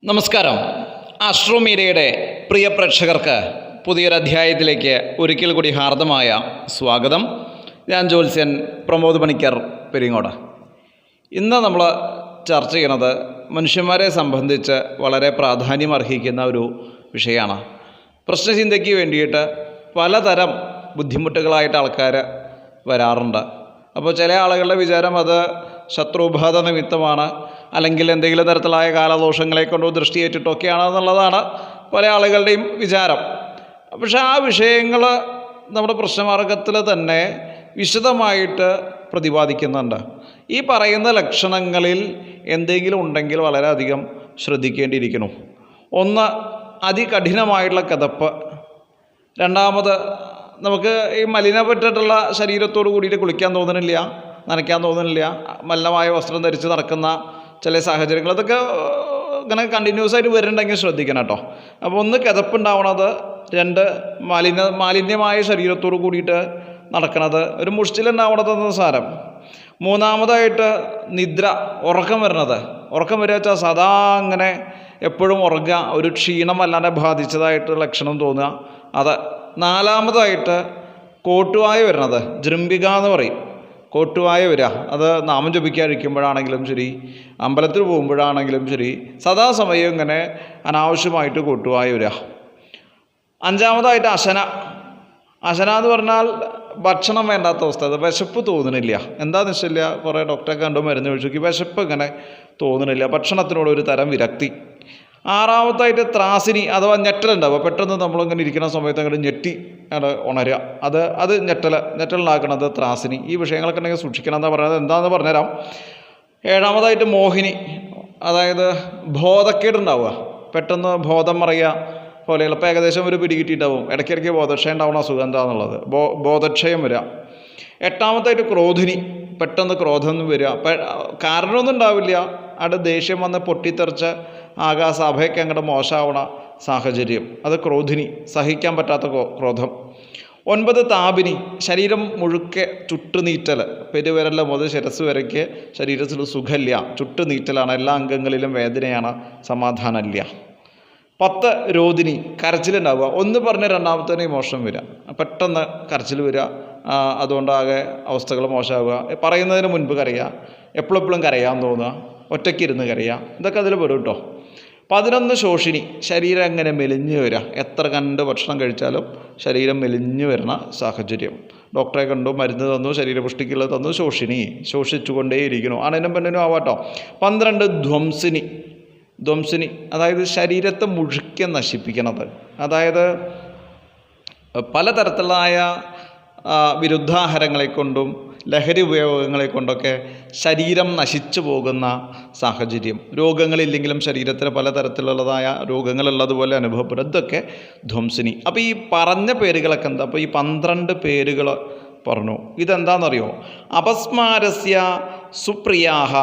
നമസ്കാരം. ആസ്ട്രോമീഡിയയുടെ പ്രിയ പ്രേക്ഷകർക്ക് പുതിയൊരു അധ്യായത്തിലേക്ക് ഒരിക്കൽ കൂടി ഹാർദമായ സ്വാഗതം. ഞാൻ ജ്യോത്സ്യൻ പ്രമോദ് പണിക്കർ പെരിങ്ങോട്. ഇന്ന് നമ്മൾ ചർച്ച ചെയ്യുന്നത് മനുഷ്യന്മാരെ സംബന്ധിച്ച് വളരെ പ്രാധാന്യം അർഹിക്കുന്ന ഒരു വിഷയമാണ്. പ്രശ്നചിന്തയ്ക്ക് വേണ്ടിയിട്ട് പലതരം ബുദ്ധിമുട്ടുകളായിട്ട് ആൾക്കാർ വരാറുണ്ട്. അപ്പോൾ ചില ആളുകളുടെ വിചാരം അത് ശത്രുബാധ നിമിത്തമാണ്, അല്ലെങ്കിൽ എന്തെങ്കിലും തരത്തിലായ കാലദോഷങ്ങളെ കൊണ്ടോ ദൃഷ്ടിയേറ്റിട്ടൊക്കെയാണെന്നുള്ളതാണ് പല ആളുകളുടെയും വിചാരം. പക്ഷേ ആ വിഷയങ്ങൾ നമ്മുടെ പ്രശ്നമാർഗത്തിൽ തന്നെ വിശദമായിട്ട് പ്രതിപാദിക്കുന്നുണ്ട്. ഈ പറയുന്ന ലക്ഷണങ്ങളിൽ എന്തെങ്കിലും ഉണ്ടെങ്കിൽ വളരെയധികം ശ്രദ്ധിക്കേണ്ടിയിരിക്കുന്നു. ഒന്ന്, അതികഠിനമായിട്ടുള്ള കിതപ്പ്. രണ്ടാമത്, നമുക്ക് ഈ മലിനപ്പെട്ടിട്ടുള്ള ശരീരത്തോട് കൂടിയിട്ട് കുളിക്കാൻ തോന്നുന്നില്ല, നനയ്ക്കാൻ തോന്നുന്നില്ല, മലിനമായ വസ്ത്രം ധരിച്ച് നടക്കുന്ന ചില സാഹചര്യങ്ങൾ, അതൊക്കെ ഇങ്ങനെ കണ്ടിന്യൂസ് ആയിട്ട് വരുന്നുണ്ടെങ്കിൽ ശ്രദ്ധിക്കണം കേട്ടോ. അപ്പോൾ ഒന്ന്, കിതപ്പുണ്ടാവണത്. രണ്ട്, മാലിന്യമായ ശരീരത്തോട് കൂടിയിട്ട് നടക്കുന്നത്. ഒരു മുഷ്ടിലുണ്ടാവണതെന്ന് സാരം. മൂന്നാമതായിട്ട് നിദ്ര, ഉറക്കം വരുന്നത്. ഉറക്കം വരിക വെച്ചാൽ സദാ അങ്ങനെ എപ്പോഴും ഉറങ്ങുക, ഒരു ക്ഷീണം അല്ലാതെ ബാധിച്ചതായിട്ട് ലക്ഷണം തോന്നുക, അത്. നാലാമതായിട്ട് കോട്ടുവായ വരുന്നത്, ജൃംബിക എന്ന് പറയും. കോട്ടുവായ വരിക, അത് നാമം ജപിക്കാതിരിക്കുമ്പോഴാണെങ്കിലും ശരി, അമ്പലത്തിൽ പോകുമ്പോഴാണെങ്കിലും ശരി, സദാസമയം ഇങ്ങനെ അനാവശ്യമായിട്ട് കോട്ടുവായ വരിക. അഞ്ചാമതായിട്ട് അശന. അശന എന്ന് പറഞ്ഞാൽ ഭക്ഷണം വേണ്ടാത്ത അവസ്ഥ, അത് വിശപ്പ് തോന്നുന്നില്ല. എന്താണെന്ന് വെച്ചില്ല, കുറേ ഡോക്ടറെ കണ്ടു മരുന്ന് കഴിച്ചു, വിശപ്പ് ഇങ്ങനെ തോന്നുന്നില്ല, ഭക്ഷണത്തിനോട് ഒരു തരം വിരക്തി. ആറാമത്തായിട്ട് ത്രാസിനി അഥവാ ഞെട്ടലുണ്ടാവുക. പെട്ടെന്ന് നമ്മളിങ്ങനെ ഇരിക്കുന്ന സമയത്ത് അങ്ങോട്ട് ഞെട്ടി ഉണരുക, അത് ഞെട്ടലുണ്ടാക്കുന്നത് ത്രാസിനി. ഈ വിഷയങ്ങളൊക്കെ ഉണ്ടെങ്കിൽ സൂക്ഷിക്കണം എന്നാണ് പറയുന്നത്. എന്താണെന്ന് പറഞ്ഞുതരാം. ഏഴാമതായിട്ട് മോഹിനി, അതായത് ബോധക്കേടുണ്ടാവുക, പെട്ടെന്ന് ബോധം മറയുക പോലെയുള്ള. ഇപ്പോൾ ഏകദേശം ഒരു പിടികിട്ടിയിട്ടുണ്ടാവും. ഇടയ്ക്കിടയ്ക്ക് ബോധക്ഷയം ഉണ്ടാവുന്ന അസുഖം എന്താണെന്നുള്ളത്, ബോധക്ഷയം വരിക. എട്ടാമത്തായിട്ട് ക്രോധിനി, പെട്ടെന്ന് ക്രോധം വരിക, കാരണമൊന്നും ഉണ്ടാവില്ല, അവിടെ ദേഷ്യം വന്ന് പൊട്ടിത്തെറിച്ച് സഭയൊക്കെ അങ്ങോട്ട് മോശമാവണ സാഹചര്യം, അത് ക്രോധിനി, സഹിക്കാൻ പറ്റാത്ത ക്രോധം. 9, താപിനി, ശരീരം മുഴുക്കെ ചുട്ടുനീറ്റൽ, പെരുവിരൽ മുതൽ ശിരസ് വരയ്ക്ക് ശരീരത്തിൽ സുഖമില്ല, ചുട്ടുനീറ്റലാണ്, എല്ലാ അംഗങ്ങളിലും വേദനയാണ്, സമാധാനമില്ല. 10, രോദിനി, കരച്ചിലുണ്ടാവുക. ഒന്ന് പറഞ്ഞ് രണ്ടാമത്തേന് ഇമോഷൻ വരിക, പെട്ടെന്ന് കരച്ചിൽ വരിക, അതുകൊണ്ടാകെ അവസ്ഥകൾ മോശമാവുക, പറയുന്നതിന് മുൻപ് കരയുക, എപ്പോഴെപ്പോഴും കരയാൻ തോന്നുക, ഒറ്റയ്ക്കിരുന്ന് കരയുക, ഇതൊക്കെ അതിൽ പെടും കേട്ടോ. 11, ശോഷിനി, ശരീരം എങ്ങനെ മെലിഞ്ഞു വരിക, എത്ര കണ്ട് ഭക്ഷണം കഴിച്ചാലും ശരീരം മെലിഞ്ഞു വരുന്ന സാഹചര്യം. ഡോക്ടറെ കണ്ടു, മരുന്ന് തന്നു, ശരീരപുഷ്ടിക്കുള്ളത് തന്നു, ശോഷിച്ചുകൊണ്ടേയിരിക്കുന്നു, ആണിനും പെണ്ണിനും ആവാട്ടോ. 12, ധ്വംസിനി, അതായത് ശരീരത്തെ മുഴുക്കെ നശിപ്പിക്കണത്, അതായത് പലതരത്തിലായ വിരുദ്ധാഹാരങ്ങളെ കൊണ്ടും ലഹരി ഉപയോഗങ്ങളെ കൊണ്ടൊക്കെ ശരീരം നശിച്ചു പോകുന്ന സാഹചര്യം. രോഗങ്ങളില്ലെങ്കിലും ശരീരത്തിന് പലതരത്തിലുള്ളതായ രോഗങ്ങളുള്ളതുപോലെ അനുഭവപ്പെടും, ഇതൊക്കെ ധ്വംസിനി. അപ്പോൾ ഈ പറഞ്ഞ പേരുകളൊക്കെ എന്താ? അപ്പോൾ ഈ 12 പേരുകൾ പറഞ്ഞു. ഇതെന്താണെന്നറിയോ? അപസ്മാരസ്യ സുപ്രിയാഹ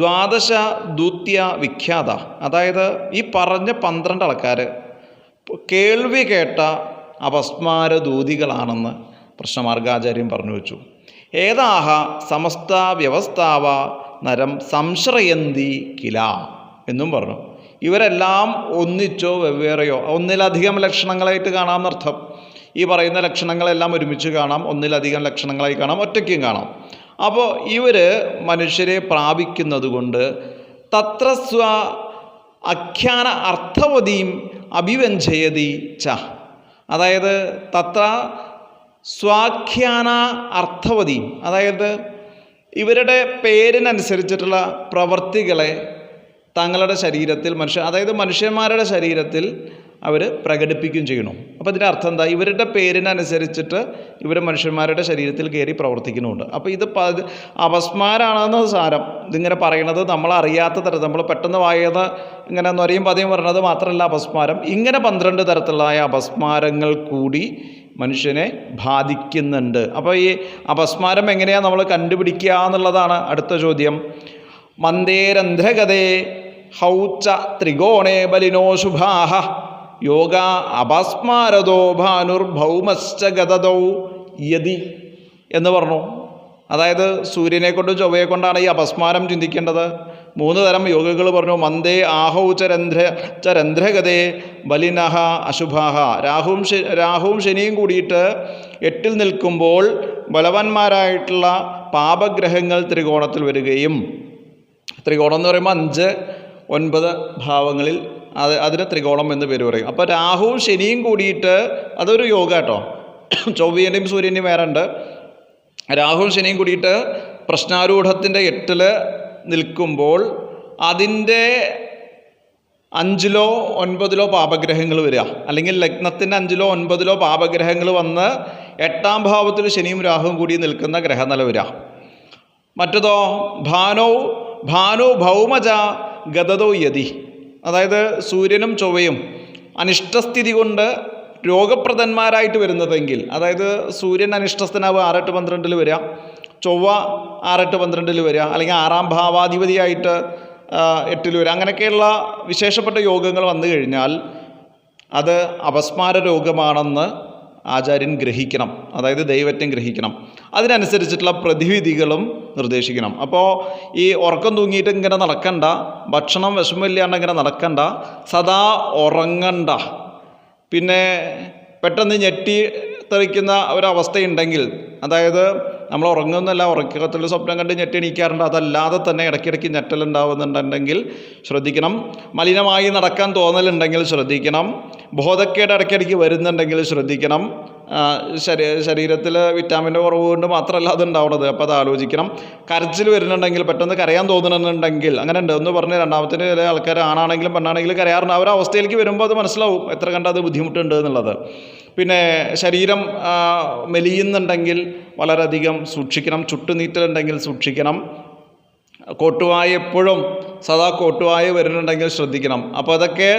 12 ദൂത്യ വിഖ്യാത, അതായത് ഈ പറഞ്ഞ 12 ആൾക്കാർ കേൾവി കേട്ട അപസ്മാര ദൂതികളാണെന്ന് പ്രശ്നമാർഗാചാര്യം പറഞ്ഞു വെച്ചു. ഏതാഹ സമസ്ത വ്യവസ്ഥാവ നരം സംശ്രയന്തി കില എന്നും പറഞ്ഞു. ഇവരെല്ലാം ഒന്നിച്ചോ വെവ്വേറെയോ ഒന്നിലധികം ലക്ഷണങ്ങളായിട്ട് കാണാമെന്നർത്ഥം. ഈ പറയുന്ന ലക്ഷണങ്ങളെല്ലാം ഒരുമിച്ച് കാണാം, ഒന്നിലധികം ലക്ഷണങ്ങളായി കാണാം, ഒറ്റയ്ക്കും കാണാം. അപ്പോൾ ഇവർ മനുഷ്യരെ പ്രാപിക്കുന്നത് കൊണ്ട് തത്ര സ്വ ആഖ്യാന അർത്ഥവതീം അഭിവ്യഞ്ജയതി ച, അതായത് തത്ര സ്വാഖ്യാന അർത്ഥവതി, അതായത് ഇവരുടെ പേരിനനുസരിച്ചിട്ടുള്ള പ്രവൃത്തികളെ തങ്ങളുടെ ശരീരത്തിൽ അതായത് മനുഷ്യന്മാരുടെ ശരീരത്തിൽ അവർ പ്രകടിപ്പിക്കുകയും ചെയ്യണം. അപ്പോൾ ഇതിൻ്റെ അർത്ഥം എന്താ? ഇവരുടെ പേരിനനുസരിച്ചിട്ട് ഇവർ മനുഷ്യന്മാരുടെ ശരീരത്തിൽ കയറി പ്രവർത്തിക്കുന്നുണ്ട്. അപ്പോൾ ഇത് അപസ്മാരാണെന്ന് സാരം. ഇതിങ്ങനെ പറയണത് നമ്മളറിയാത്ത തരത്തിൽ, നമ്മൾ പെട്ടെന്ന് വായത് ഇങ്ങനെ നൊരയും പതയും പറഞ്ഞത് മാത്രമല്ല അപസ്മാരം. ഇങ്ങനെ 12 തരത്തിലുള്ള അപസ്മാരങ്ങൾ കൂടി മനുഷ്യനെ ബാധിക്കുന്നുണ്ട്. അപ്പോൾ ഈ അപസ്മാരം എങ്ങനെയാണ് നമ്മൾ കണ്ടുപിടിക്കുക എന്നുള്ളതാണ് അടുത്ത ചോദ്യം. മന്ദേരന്ധ്രഗതേ ഹൗച്ച ത്രികോണേ ബലിനോ ശുഭാഹ യോഗ അപസ്മാരതോ ഭാനുർഭൗമശ്ച ഗതദൗ യതി എന്ന് പറഞ്ഞു. അതായത് സൂര്യനെ കൊണ്ടും ചൊവ്വയെ കൊണ്ടാണ് ഈ അപസ്മാരം ചിന്തിക്കേണ്ടത്. 3 തരം യോഗകൾ പറഞ്ഞു. മന്ദേ ആഹൗ ചരന്ധ്രഗതേ ബലിനഹ അശുഭാഹ. രാഹുവും ശനിയും കൂടിയിട്ട് 8-ൽ നിൽക്കുമ്പോൾ ബലവാന്മാരായിട്ടുള്ള പാപഗ്രഹങ്ങൾ ത്രികോണത്തിൽ വരികയും, ത്രികോണം എന്ന് പറയുമ്പോൾ 5, 9 ഭാവങ്ങളിൽ അതിന് ത്രികോണം എന്ന് പേര് പറയും. അപ്പോൾ രാഹുവും ശനിയും കൂടിയിട്ട് അതൊരു യോഗ കേട്ടോ. ചൊവ്വൻ്റെയും സൂര്യൻ്റെയും വേറെ ഉണ്ട്. രാഹുവും ശനിയും കൂടിയിട്ട് പ്രശ്നാരൂഢത്തിൻ്റെ 8-ൽ നിൽക്കുമ്പോൾ അതിൻ്റെ 5-ലോ 9-ലോ പാപഗ്രഹങ്ങൾ വരിക, അല്ലെങ്കിൽ ലഗ്നത്തിൻ്റെ 5-ലോ 9-ലോ പാപഗ്രഹങ്ങൾ വന്ന് 8-ാം ഭാവത്തിൽ ശനിയും രാഹുവും കൂടി നിൽക്കുന്ന ഗ്രഹനില വരിക. മറ്റതോ ഭാനോ ഭൗമജ ഗതതോ യതി. അതായത് സൂര്യനും ചൊവ്വയും അനിഷ്ടസ്ഥിതി കൊണ്ട് രോഗപ്രദന്മാരായിട്ട് വരുന്നതെങ്കിൽ, അതായത് സൂര്യൻ അനിഷ്ടസ്ഥനാവ് 6-8-12 വരിക, ചൊവ്വ 6-8-12 വരിക, അല്ലെങ്കിൽ 6-ാം ഭാവാധിപതിയായിട്ട് 8-ൽ വരിക, അങ്ങനെയൊക്കെയുള്ള വിശേഷപ്പെട്ട യോഗങ്ങൾ വന്നു കഴിഞ്ഞാൽ അത് അപസ്മാര രോഗമാണെന്ന് ആചാര്യൻ ഗ്രഹിക്കണം, അതായത് ദൈവജ്ഞൻ ഗ്രഹിക്കണം. അതിനനുസരിച്ചിട്ടുള്ള പ്രതിവിധികളും നിർദ്ദേശിക്കണം. അപ്പോൾ ഈ ഉറക്കം തൂങ്ങിയിട്ട് ഇങ്ങനെ നടക്കണ്ട, ഭക്ഷണം വിഷമില്ലാണ്ട് ഇങ്ങനെ നടക്കണ്ട, സദാ ഉറങ്ങണ്ട, പിന്നെ പെട്ടെന്ന് ഞെട്ടി തെറിക്കുന്ന ഒരവസ്ഥയുണ്ടെങ്കിൽ, അതായത് നമ്മൾ ഉറങ്ങുന്നല്ല, ഉറക്കത്തിൽ സ്വപ്നം കണ്ട് ഞെട്ടി എണീക്കാറുണ്ട്, അതല്ലാതെ തന്നെ ഇടയ്ക്കിടയ്ക്ക് ഞെട്ടലുണ്ടാവുന്നുണ്ടെങ്കിൽ ശ്രദ്ധിക്കണം. മലിനമായി നടക്കാൻ തോന്നലുണ്ടെങ്കിൽ ശ്രദ്ധിക്കണം. ബോധക്കേട് ഇടയ്ക്കിടയ്ക്ക് വരുന്നുണ്ടെങ്കിൽ ശ്രദ്ധിക്കണം. ശരീരത്തിൽ വിറ്റാമിൻ്റെ കുറവ് കൊണ്ട് മാത്രമല്ല അത് ഉണ്ടാവുന്നത്, അപ്പോൾ അത് ആലോചിക്കണം. കരച്ചിൽ വരുന്നുണ്ടെങ്കിൽ, പെട്ടെന്ന് കരയാൻ തോന്നുന്നുണ്ടെങ്കിൽ, അങ്ങനെ ഉണ്ട് എന്ന് പറഞ്ഞ് രണ്ടാമത്തിന് ചില ആൾക്കാർ ആണാണെങ്കിലും പെണ്ണാണെങ്കിലും കരയാറുണ്ട്. ആ ഒരു അവസ്ഥയിലേക്ക് വരുമ്പോൾ അത് മനസ്സിലാവും എത്ര കണ്ട് അത് ബുദ്ധിമുട്ടുണ്ട് എന്നുള്ളത്. പിന്നെ ശരീരം മെലിയുന്നുണ്ടെങ്കിൽ വളരെയധികം സൂക്ഷിക്കണം. ചുട്ടുനീറ്റലുണ്ടെങ്കിൽ സൂക്ഷിക്കണം. കോട്ടുവായ എപ്പോഴും സദാ കോട്ടുവായ വരുന്നുണ്ടെങ്കിൽ ശ്രദ്ധിക്കണം. അപ്പോൾ അതൊക്കെ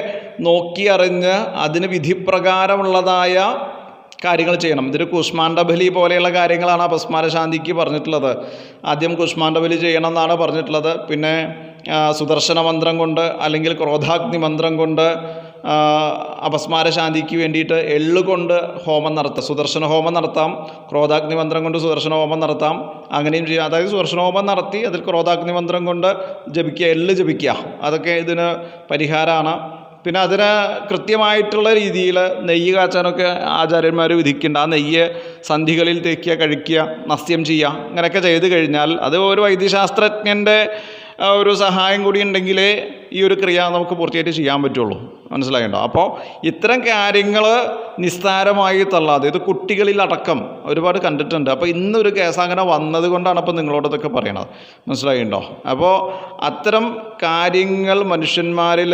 നോക്കി അറിഞ്ഞ് അതിന് വിധിപ്രകാരമുള്ളതായ കാര്യങ്ങൾ ചെയ്യണം. ഇതൊരു കുഷ്മാണ്ഡബലി പോലെയുള്ള കാര്യങ്ങളാണ് അപസ്മാരശാന്തിക്ക് പറഞ്ഞിട്ടുള്ളത്. ആദ്യം കുഷ്മാണ്ഡബലി ചെയ്യണം എന്നാണ് പറഞ്ഞിട്ടുള്ളത്. പിന്നെ സുദർശന മന്ത്രം കൊണ്ട് അല്ലെങ്കിൽ ക്രോധാഗ്നി മന്ത്രം കൊണ്ട് അപസ്മാരശാന്തിക്ക് വേണ്ടിയിട്ട് എള്ളുകൊണ്ട് ഹോമം നടത്താം, സുദർശന ഹോമം നടത്താം. ക്രോധാഗ്നി മന്ത്രം കൊണ്ട് സുദർശന ഹോമം നടത്താം. അങ്ങനെയും ചെയ്യാം. അതായത് സുദർശന ഹോമം നടത്തി അതിൽ ക്രോധാഗ്നി മന്ത്രം കൊണ്ട് ജപിക്കുക, എള്ള് ജപിക്കുക, അതൊക്കെ ഇതിന് പരിഹാരമാണ്. പിന്നെ അതിന് കൃത്യമായിട്ടുള്ള രീതിയിൽ നെയ്യ് കാച്ചാനൊക്കെ ആചാര്യന്മാർ വിധിക്കുന്നുണ്ട്. ആ നെയ്യ് സന്ധികളിൽ തേക്കുക, കഴിക്കുക, നസ്യം ചെയ്യുക, അങ്ങനെയൊക്കെ ചെയ്ത് കഴിഞ്ഞാൽ അത് ഒരു വൈദ്യശാസ്ത്രജ്ഞൻ്റെ ഒരു സഹായം കൂടി ഉണ്ടെങ്കിലേ ഈ ഒരു ക്രിയ നമുക്ക് പൂർത്തിയായിട്ട് ചെയ്യാൻ പറ്റുള്ളൂ. മനസ്സിലായിട്ടുണ്ടോ? അപ്പോൾ ഇത്തരം കാര്യങ്ങൾ നിസ്സാരമായി തള്ളാതെ, ഇത് കുട്ടികളിലടക്കം ഒരുപാട് കണ്ടിട്ടുണ്ട്. അപ്പോൾ ഇന്നൊരു കേസ് അങ്ങനെ വന്നത് കൊണ്ടാണ് അപ്പോൾ നിങ്ങളോടൊക്കെ പറയണത്. മനസ്സിലായിട്ടുണ്ടോ? അപ്പോൾ അത്തരം കാര്യങ്ങൾ മനുഷ്യന്മാരിൽ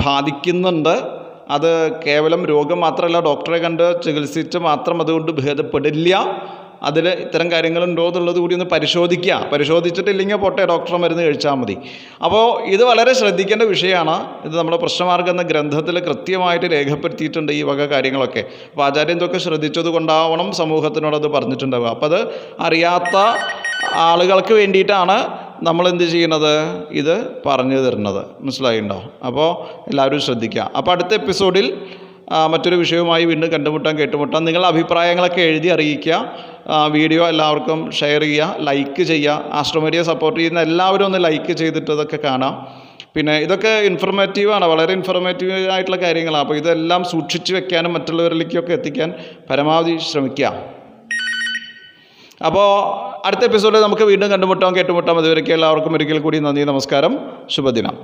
ബാധിക്കുന്നുണ്ട്. അത് കേവലം രോഗം മാത്രമല്ല, ഡോക്ടറെ കണ്ട് ചികിത്സിച്ച് മാത്രം അതുകൊണ്ട് ഭേദപ്പെടില്ല. അതിൽ ഇത്തരം കാര്യങ്ങളുണ്ടോ എന്നുള്ളത് കൂടി ഒന്ന് പരിശോധിക്കുക. പരിശോധിച്ചിട്ടില്ലെങ്കിൽ പോട്ടെ, ഡോക്ടറെ മരുന്ന് കഴിച്ചാൽ മതി. അപ്പോൾ ഇത് വളരെ ശ്രദ്ധിക്കേണ്ട വിഷയമാണ്. ഇത് നമ്മുടെ പ്രശ്നമാർഗ്ഗം എന്ന ഗ്രന്ഥത്തിൽ കൃത്യമായിട്ട് രേഖപ്പെടുത്തിയിട്ടുണ്ട് ഈ വക കാര്യങ്ങളൊക്കെ. അപ്പോൾ ആചാര്യൻ ഇതൊക്കെ ശ്രദ്ധിച്ചത് കൊണ്ടാവണം സമൂഹത്തിനോടത് പറഞ്ഞിട്ടുണ്ടാവുക. അപ്പോൾ അത് അറിയാത്ത ആളുകൾക്ക് വേണ്ടിയിട്ടാണ് നമ്മളെന്ത് ചെയ്യണത്, ഇത് പറഞ്ഞു തരുന്നത്. മനസ്സിലായിണ്ടോ? അപ്പോൾ എല്ലാവരും ശ്രദ്ധിക്കുക. അപ്പോൾ അടുത്ത എപ്പിസോഡിൽ മറ്റൊരു വിഷയവുമായി വീണ്ടും കേട്ടുമുട്ടാം. നിങ്ങളുടെ അഭിപ്രായങ്ങളൊക്കെ എഴുതി അറിയിക്കുക. വീഡിയോ എല്ലാവർക്കും ഷെയർ ചെയ്യുക, ലൈക്ക് ചെയ്യുക. ആസ്ട്രോമീഡിയ സപ്പോർട്ട് ചെയ്യുന്ന എല്ലാവരും ഒന്ന് ലൈക്ക് ചെയ്തിട്ട് ഇതൊക്കെ കാണാം. പിന്നെ ഇതൊക്കെ ഇൻഫർമേറ്റീവാണ്, വളരെ ഇൻഫർമേറ്റീവ് ആയിട്ടുള്ള കാര്യങ്ങളാണ്. അപ്പോൾ ഇതെല്ലാം സൂക്ഷിച്ച് വെക്കാനും മറ്റുള്ളവരിലേക്കൊക്കെ എത്തിക്കാൻ പരമാവധി ശ്രമിക്കുക. അപ്പോൾ അടുത്ത എപ്പിസോഡിൽ നമുക്ക് വീണ്ടും കേട്ടുമുട്ടാം. അതുവരെയ്ക്ക് എല്ലാവർക്കും ഒരിക്കൽ കൂടി നന്ദി, നമസ്കാരം, ശുഭദിനം.